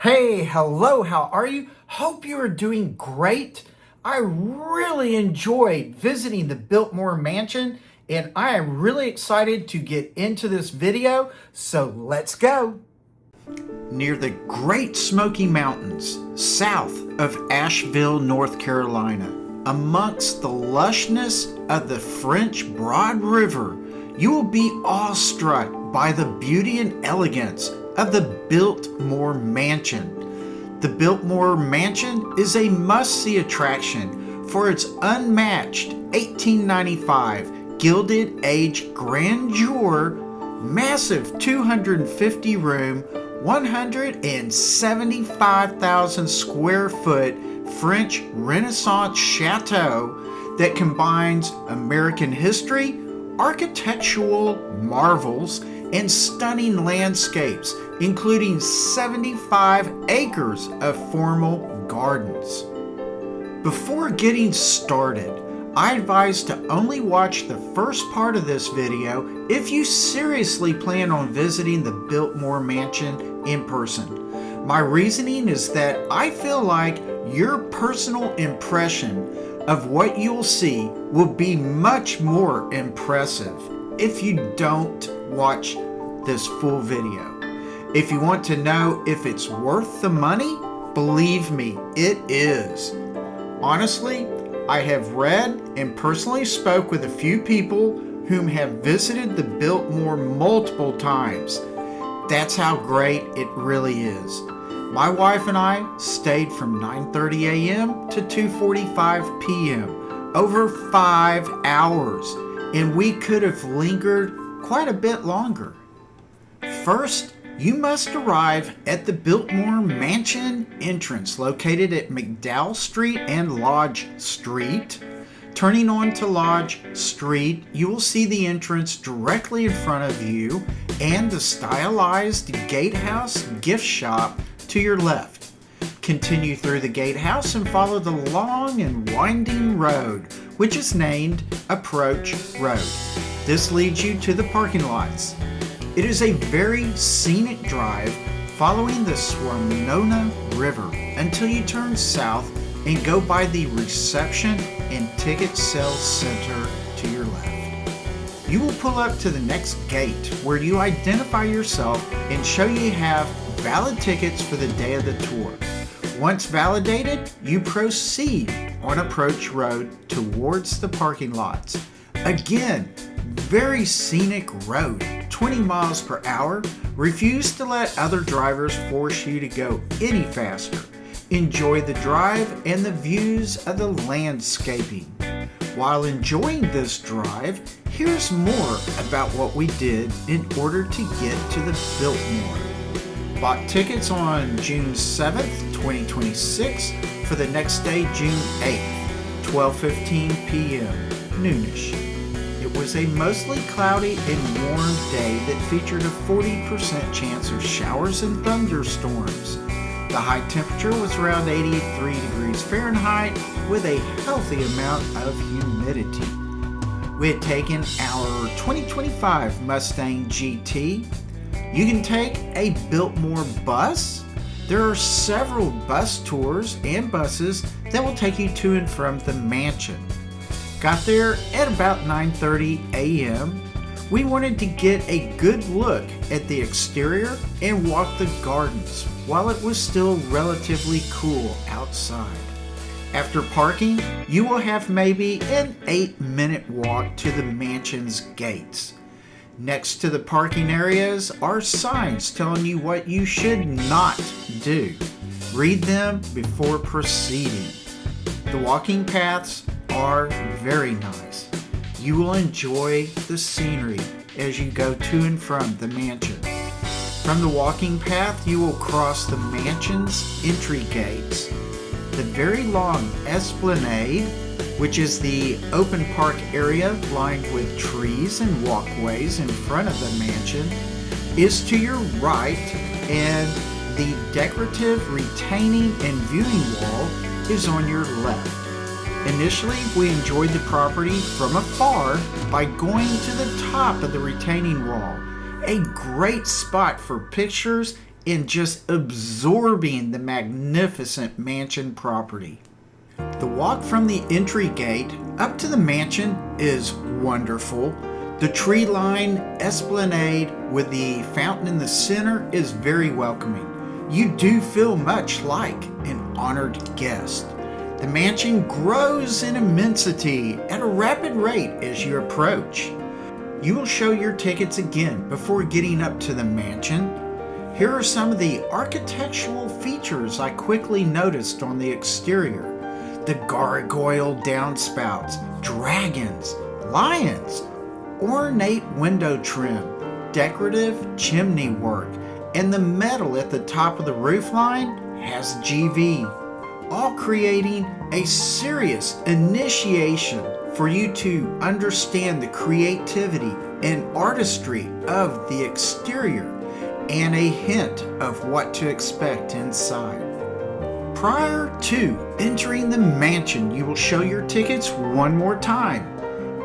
Hey, hello, how are you? Hope you are doing great. I really enjoyed visiting the Biltmore Mansion, and I am really excited to get into this video, so let's go. Near the Great Smoky Mountains, south of Asheville, North Carolina, amongst the lushness of the French Broad River, you will be awestruck by the beauty and elegance of the Biltmore Mansion. The Biltmore Mansion is a must-see attraction for its unmatched 1895 Gilded Age grandeur, massive 250-room, 175,000 square foot French Renaissance chateau that combines American history, architectural marvels, and stunning landscapes, including 75 acres of formal gardens. Before getting started, I advise to only watch the first part of this video if you seriously plan on visiting the Biltmore Mansion in person. My reasoning is that I feel like your personal impression of what you'll see will be much more impressive if you don't watch this full video. If you want to know if it's worth the money, believe me, it is. Honestly, I have read and personally spoke with a few people whom have visited the Biltmore multiple times. That's how great it really is. My wife and I stayed from 9:30 a.m. to 2:45 p.m. over 5 hours, and we could have lingered quite a bit longer. First, you must arrive at the Biltmore Mansion entrance located at McDowell Street and Lodge Street. Turning onto Lodge Street, you will see the entrance directly in front of you and the stylized gatehouse gift shop to your left. Continue through the gatehouse and follow the long and winding road, which is named Approach Road. This leads you to the parking lots. It is a very scenic drive following the Swannona River until you turn south and go by the reception and ticket sales center to your left. You will pull up to the next gate where you identify yourself and show you have valid tickets for the day of the tour. Once validated, you proceed on Approach Road towards the parking lots. Again, very scenic road, 20 miles per hour. Refuse to let other drivers force you to go any faster. Enjoy the drive and the views of the landscaping. While enjoying this drive, here's more about what we did in order to get to the Biltmore. Bought tickets on June 7th, 2026 for the next day, June 8th, 12:15 p.m., noonish. It was a mostly cloudy and warm day that featured a 40% chance of showers and thunderstorms. The high temperature was around 83 degrees Fahrenheit with a healthy amount of humidity. We had taken our 2025 Mustang GT. You can take a Biltmore bus. There are several bus tours and buses that will take you to and from the mansion. Got there at about 9:30 a.m. We wanted to get a good look at the exterior and walk the gardens while it was still relatively cool outside. After parking, you will have maybe an 8-minute walk to the mansion's gates. Next to the parking areas are signs telling you what you should not do. Read them before proceeding. The walking paths are very nice. You will enjoy the scenery as you go to and from the mansion. From the walking path, you will cross the mansion's entry gates, the very long esplanade, which is the open park area lined with trees and walkways in front of the mansion, is to your right, and the decorative retaining and viewing wall is on your left. Initially, we enjoyed the property from afar by going to the top of the retaining wall, a great spot for pictures and just absorbing the magnificent mansion property. The walk from the entry gate up to the mansion is wonderful. The tree-lined esplanade with the fountain in the center is very welcoming. You do feel much like an honored guest. The mansion grows in immensity at a rapid rate as you approach. You will show your tickets again before getting up to the mansion. Here are some of the architectural features I quickly noticed on the exterior. The gargoyle downspouts, dragons, lions, ornate window trim, decorative chimney work, and the metal at the top of the roofline has GV, all creating a serious initiation for you to understand the creativity and artistry of the exterior and a hint of what to expect inside. Prior to entering the mansion, you will show your tickets one more time.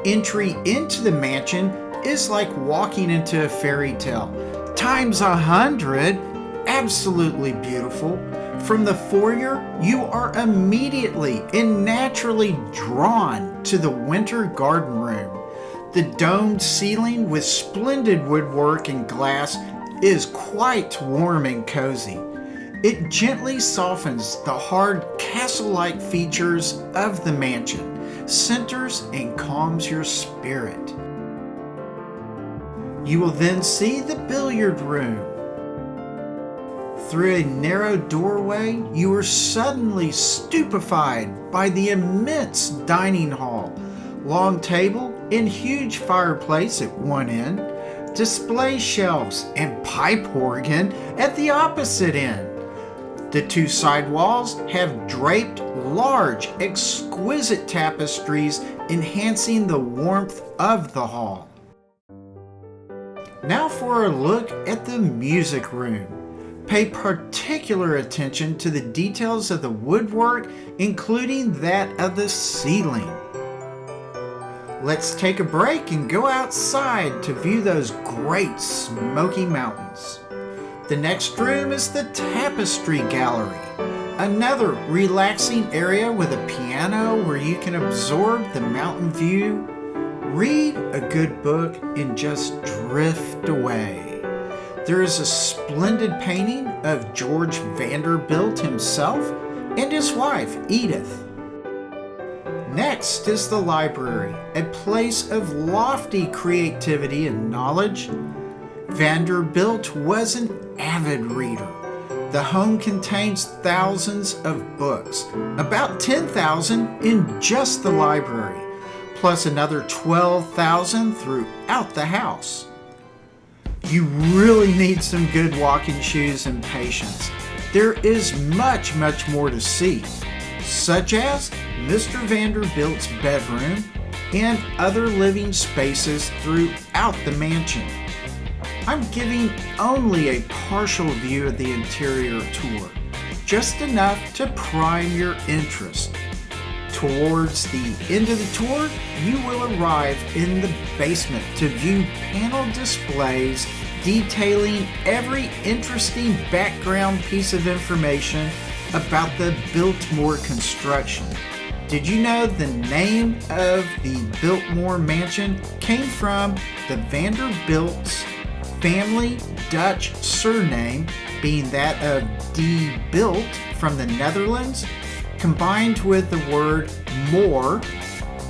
Entry into the mansion is like walking into a fairy tale, times 100, absolutely beautiful. From the foyer, you are immediately and naturally drawn to the winter garden room. The domed ceiling with splendid woodwork and glass is quite warm and cozy. It gently softens the hard castle-like features of the mansion, centers and calms your spirit. You will then see the billiard room. Through a narrow doorway, you are suddenly stupefied by the immense dining hall, long table and huge fireplace at one end, display shelves and pipe organ at the opposite end. The two side walls have draped large, exquisite tapestries enhancing the warmth of the hall. Now for a look at the music room. Pay particular attention to the details of the woodwork, including that of the ceiling. Let's take a break and go outside to view those Great Smoky Mountains. The next room is the Tapestry Gallery, another relaxing area with a piano where you can absorb the mountain view, read a good book, and just drift away. There is a splendid painting of George Vanderbilt himself and his wife, Edith. Next is the library, a place of lofty creativity and knowledge. Vanderbilt was an avid reader. The home contains thousands of books, about 10,000 in just the library, plus another 12,000 throughout the house. You really need some good walking shoes and patience. There is much more to see, such as Mr. Vanderbilt's bedroom and other living spaces throughout the mansion. I'm giving only a partial view of the interior tour, just enough to prime your interest. Towards the end of the tour, you will arrive in the basement to view panel displays detailing every interesting background piece of information about the Biltmore construction. Did you know the name of the Biltmore Mansion came from the Vanderbilt's family Dutch surname, being that of de Bilt from the Netherlands, combined with the word moor,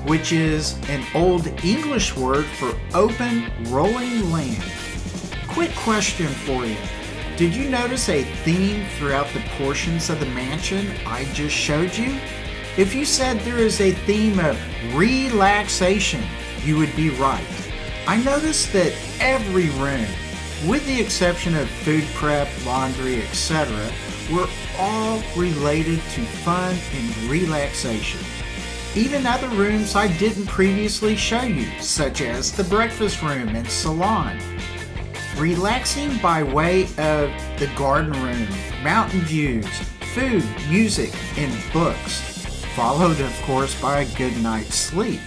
which is an Old English word for open, rolling land. Quick question for you. Did you notice a theme throughout the portions of the mansion I just showed you? If you said there is a theme of relaxation, you would be right. I noticed that every room, with the exception of food prep, laundry, etc., were all related to fun and relaxation. Even other rooms I didn't previously show you, such as the breakfast room and salon. Relaxing by way of the garden room, mountain views, food, music, and books, followed of course by a good night's sleep.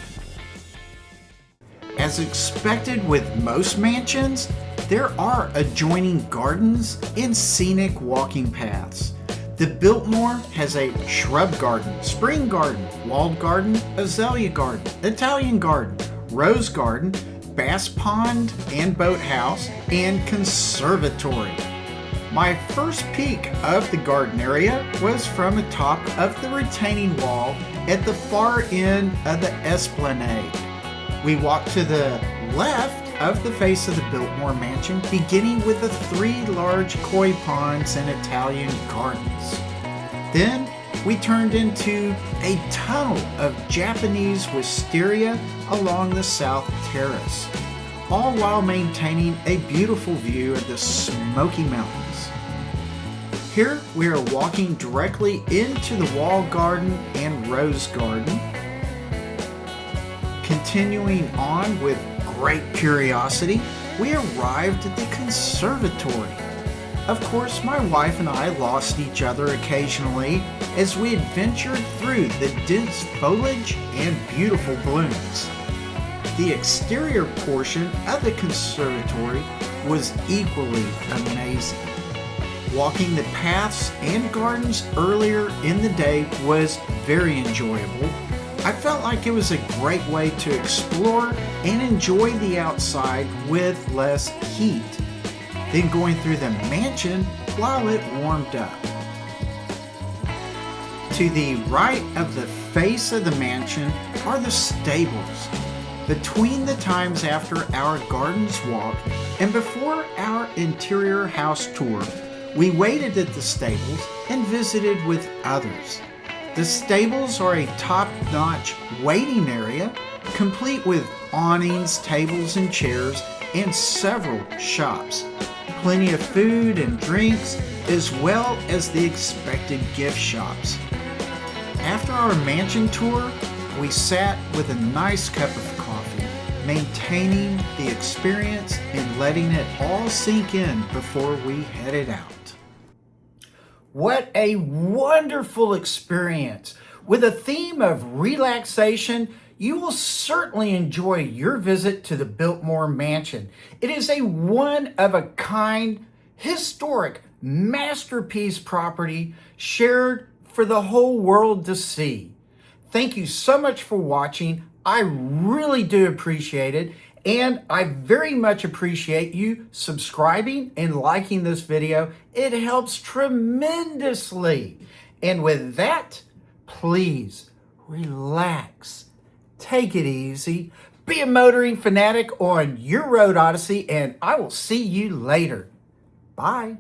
As expected with most mansions, there are adjoining gardens and scenic walking paths. The Biltmore has a shrub garden, spring garden, walled garden, azalea garden, Italian garden, rose garden, bass pond and boathouse, and conservatory. My first peek of the garden area was from atop of the retaining wall at the far end of the esplanade. We walked to the left of the face of the Biltmore Mansion, beginning with the 3 large koi ponds and Italian gardens. Then we turned into a tunnel of Japanese wisteria along the south terrace, all while maintaining a beautiful view of the Smoky Mountains. Here we are walking directly into the wall garden and rose garden. Continuing on with great curiosity, we arrived at the conservatory. Of course, my wife and I lost each other occasionally as we adventured through the dense foliage and beautiful blooms. The exterior portion of the conservatory was equally amazing. Walking the paths and gardens earlier in the day was very enjoyable. I felt like it was a great way to explore and enjoy the outside with less heat. Then going through the mansion while it warmed up. To the right of the face of the mansion are the stables. Between the times after our gardens walk and before our interior house tour, we waited at the stables and visited with others. The stables are a top-notch waiting area, complete with awnings, tables, and chairs, and several shops. Plenty of food and drinks, as well as the expected gift shops. After our mansion tour, we sat with a nice cup of coffee, maintaining the experience and letting it all sink in before we headed out. What a wonderful experience! With a theme of relaxation, you will certainly enjoy your visit to the Biltmore Mansion. It is a one-of-a-kind, historic masterpiece property shared for the whole world to see. Thank you so much for watching. I really do appreciate it, and I very much appreciate you subscribing and liking this video. It helps tremendously. And with that, please relax. Take it easy. Be a motoring fanatic on your road, Odyssey, and I will see you later. Bye.